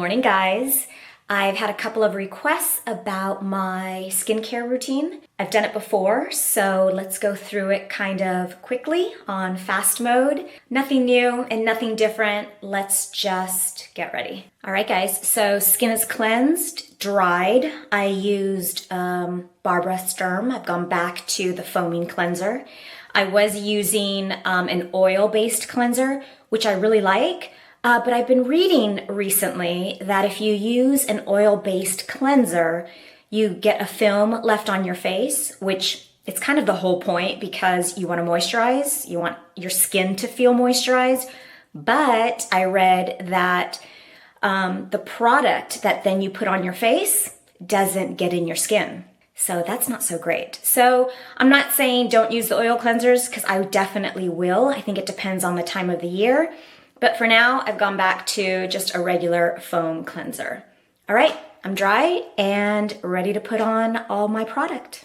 morning, guys. I've had a couple of requests about my skincare routine. I've done it before, so let's go through it kind of quickly on fast mode. Nothing new and nothing different. Let's just get ready. All right, guys, so skin is cleansed, dried. I used Barbara Sturm. I've gone back to the foaming cleanser. I was using an oil-based cleanser, which I really like. But I've been reading recently that if you use an oil-based cleanser, you get a film left on your face, which it's kind of the whole point because you want to moisturize, you want your skin to feel moisturized. But I read that the product that then you put on your face doesn't get in your skin. So that's not so great. So I'm not saying don't use the oil cleansers because I definitely will. I think it depends on the time of the year. But for now, I've gone back to just a regular foam cleanser. All right, I'm dry and ready to put on all my product.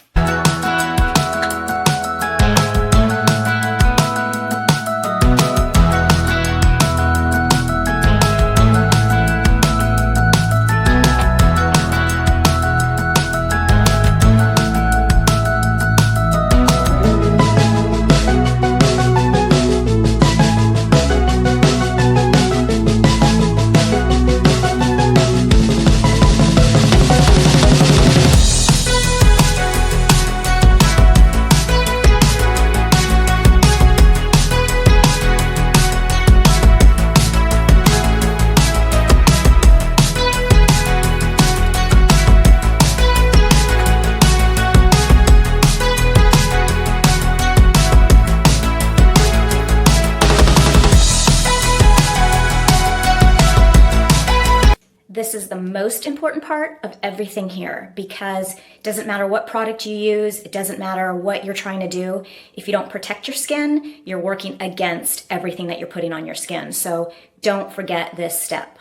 This is the most important part of everything here because it doesn't matter what product you use, it doesn't matter what you're trying to do. If you don't protect your skin, you're working against everything that you're putting on your skin. So don't forget this step.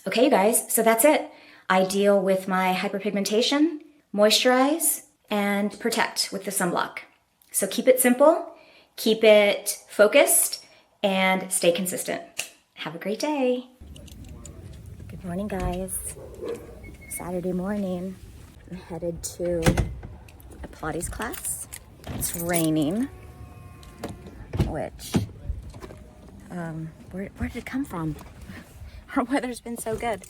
Okay, you guys, so that's it. I deal with my hyperpigmentation, moisturize, and protect with the sunblock. So keep it simple, keep it focused, and stay consistent. Have a great day. Good morning, guys. Saturday morning. I'm headed to a Pilates class. It's raining, which, where did it come from? Our weather's been so good.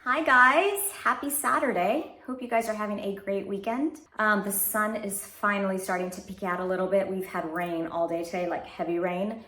Hi guys, happy Saturday. Hope you guys are having a great weekend. The sun is finally starting to peek out a little bit. We've had rain all day today, like heavy rain.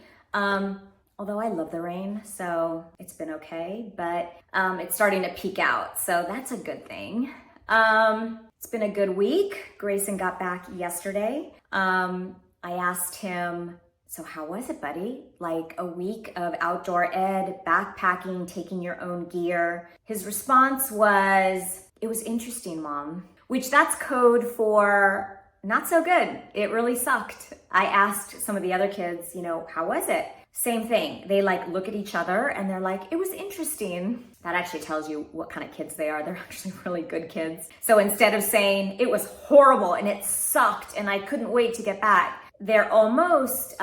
Although I love the rain, so it's been okay, but it's starting to peek out, so that's a good thing. It's been a good week. Grayson got back yesterday. I asked him, so how was it, buddy? Like a week of outdoor ed, backpacking, taking your own gear. His response was, it was interesting, Mom, which that's code for not so good. It really sucked. I asked some of the other kids, how was it? Same thing. They look at each other and they're like, it was interesting. That actually tells you what kind of kids they are. They're actually really good kids. So instead of saying it was horrible and it sucked and I couldn't wait to get back, they're almost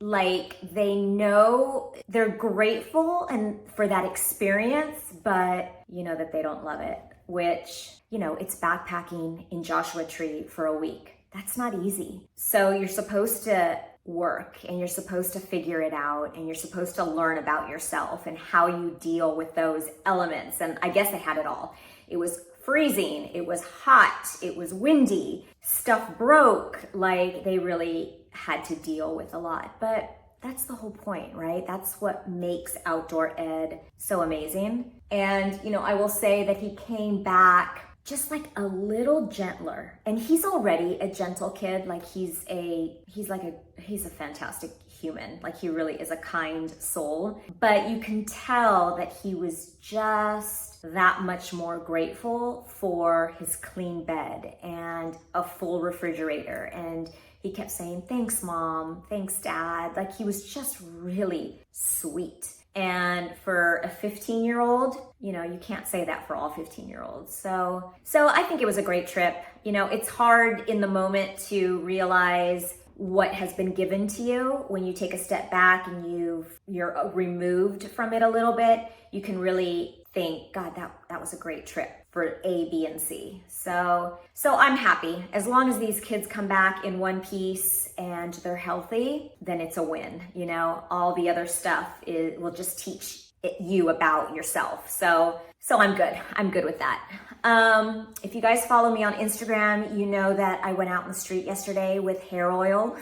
like they know they're grateful and for that experience, but that they don't love it, which, it's backpacking in Joshua Tree for a week. That's not easy. So you're supposed to work and you're supposed to figure it out and you're supposed to learn about yourself and how you deal with those elements. And I guess they had it all. It was freezing, it was hot, it was windy, stuff broke, they really had to deal with a lot. But that's the whole point, right? That's what makes outdoor ed so amazing. And, I will say that he came back just a little gentler. And he's already a gentle kid. He's a fantastic human. Like he really is a kind soul, but you can tell that he was just that much more grateful for his clean bed and a full refrigerator. And he kept saying, thanks, Mom, thanks, Dad. Like he was just really sweet. And for a 15-year-old, you can't say that for all 15-year-olds. So I think it was a great trip. It's hard in the moment to realize what has been given to you. When you take a step back and you're removed from it a little bit, you can really think, God, that was a great trip for A, B, and C. So I'm happy. As long as these kids come back in one piece and they're healthy, then it's a win. All the other stuff will just teach you about yourself. So I'm good. I'm good with that. If you guys follow me on Instagram, you know that I went out in the street yesterday with hair oil.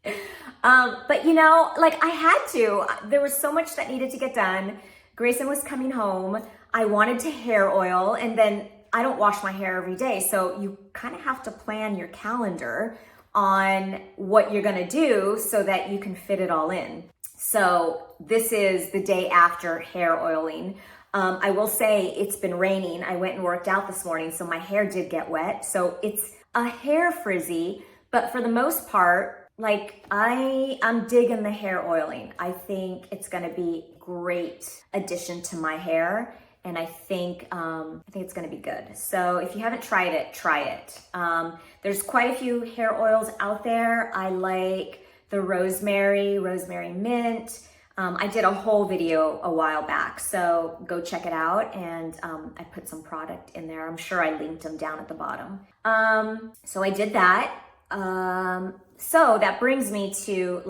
But I had to. There was so much that needed to get done. Grayson was coming home. I wanted to hair oil, and then I don't wash my hair every day. So you kind of have to plan your calendar on what you're gonna do so that you can fit it all in. So this is the day after hair oiling. I will say it's been raining. I went and worked out this morning, so my hair did get wet. So it's a hair frizzy, but for the most part, I'm digging the hair oiling. I think it's gonna be a great addition to my hair. And I think it's gonna be good. So if you haven't tried it, try it. There's quite a few hair oils out there. I like the rosemary mint. I did a whole video a while back, so go check it out. And I put some product in there. I'm sure I linked them down at the bottom. So I did that. So that brings me to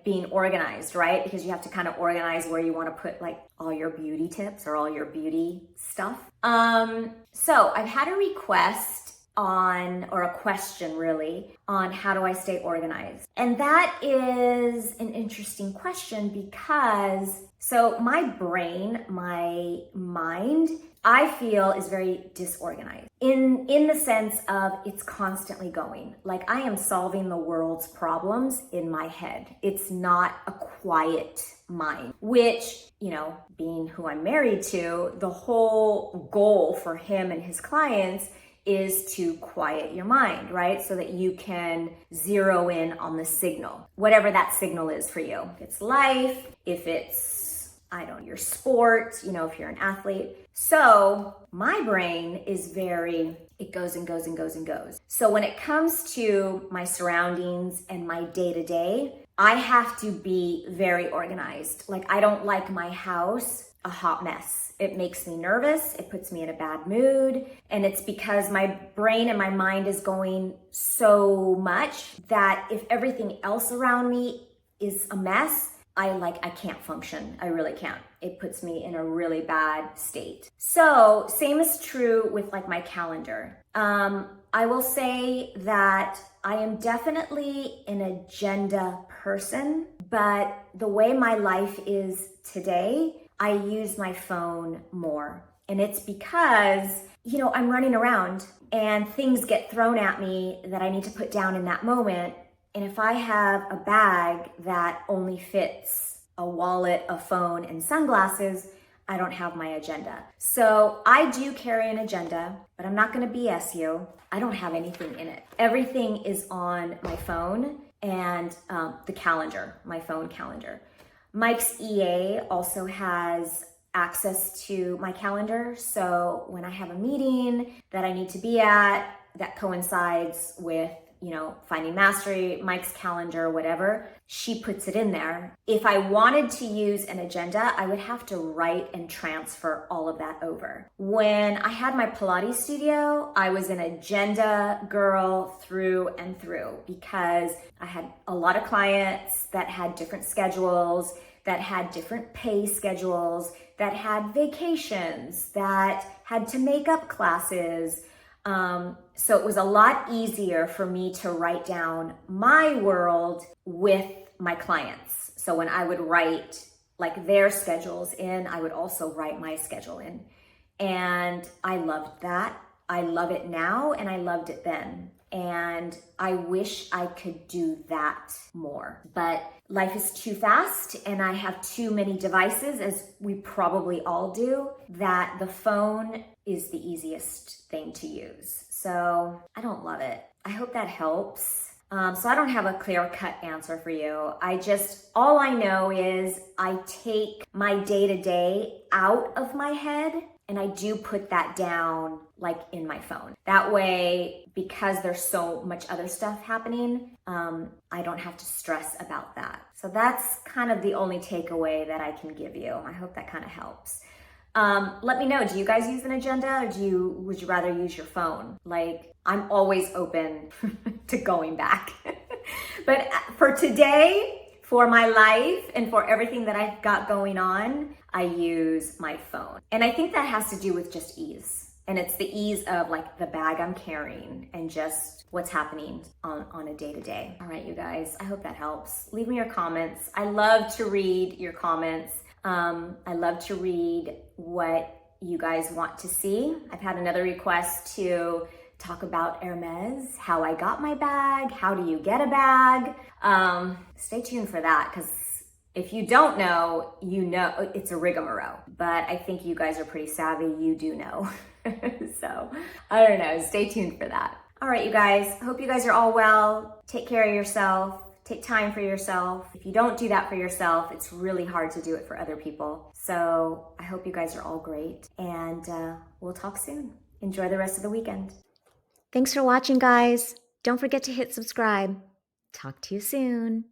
being organized, right? Because you have to kind of organize where you want to put all your beauty tips or all your beauty stuff. So I've had a request or a question really on how do I stay organized? And that is an interesting question because my brain, my mind, I feel is very disorganized in the sense of it's constantly going. I am solving the world's problems in my head. It's not a quiet mind, which, being who I'm married to, the whole goal for him and his clients is to quiet your mind, right? So that you can zero in on the signal, whatever that signal is for you. If it's life, if it's, your sport, if you're an athlete. So my brain is it goes and goes and goes and goes. So when it comes to my surroundings and my day-to-day, I have to be very organized. I don't like my house a hot mess. It makes me nervous. It puts me in a bad mood. And it's because my brain and my mind is going so much that if everything else around me is a mess, I can't function. I really can't. It puts me in a really bad state. So same is true with my calendar. I will say that I am definitely an agenda person, but the way my life is today, I use my phone more. And it's because, I'm running around and things get thrown at me that I need to put down in that moment. And if I have a bag that only fits a wallet, a phone, and sunglasses, I don't have my agenda. So I do carry an agenda, but I'm not gonna BS you. I don't have anything in it. Everything is on my phone and the calendar, my phone calendar. Mike's EA also has access to my calendar. So when I have a meeting that I need to be at that coincides with Finding Mastery, Mike's calendar, whatever, she puts it in there. If I wanted to use an agenda, I would have to write and transfer all of that over. When I had my Pilates studio, I was an agenda girl through and through because I had a lot of clients that had different schedules, that had different pay schedules, that had vacations, that had to make up classes. So it was a lot easier for me to write down my world with my clients. So when I would write their schedules in, I would also write my schedule in. And I loved that. I love it now and I loved it then. And I wish I could do that more. But life is too fast and I have too many devices, as we probably all do, that the phone is the easiest thing to use. So I don't love it. I hope that helps. So I don't have a clear-cut answer for you. All I know is I take my day-to-day out of my head and I do put that down like in my phone. That way, because there's so much other stuff happening, I don't have to stress about that. So that's kind of the only takeaway that I can give you. I hope that kind of helps. Let me know, do you guys use an agenda or would you rather use your phone? Like, I'm always open to going back. But for today, for my life and for everything that I've got going on, I use my phone. And I think that has to do with just ease. And it's the ease of like the bag I'm carrying and just what's happening on a day-to-day. All right, you guys, I hope that helps. Leave me your comments. I love to read your comments. I love to read what you guys want to see. I've had another request to talk about Hermes, how I got my bag, how do you get a bag? Stay tuned for that, because if you don't know, you know it's a rigmarole. But I think you guys are pretty savvy, you do know. So, I don't know, stay tuned for that. All right, you guys, hope you guys are all well. Take care of yourself. Take time for yourself. If you don't do that for yourself, it's really hard to do it for other people. So I hope you guys are all great, and we'll talk soon. Enjoy the rest of the weekend. Thanks for watching, guys. Don't forget to hit subscribe. Talk to you soon.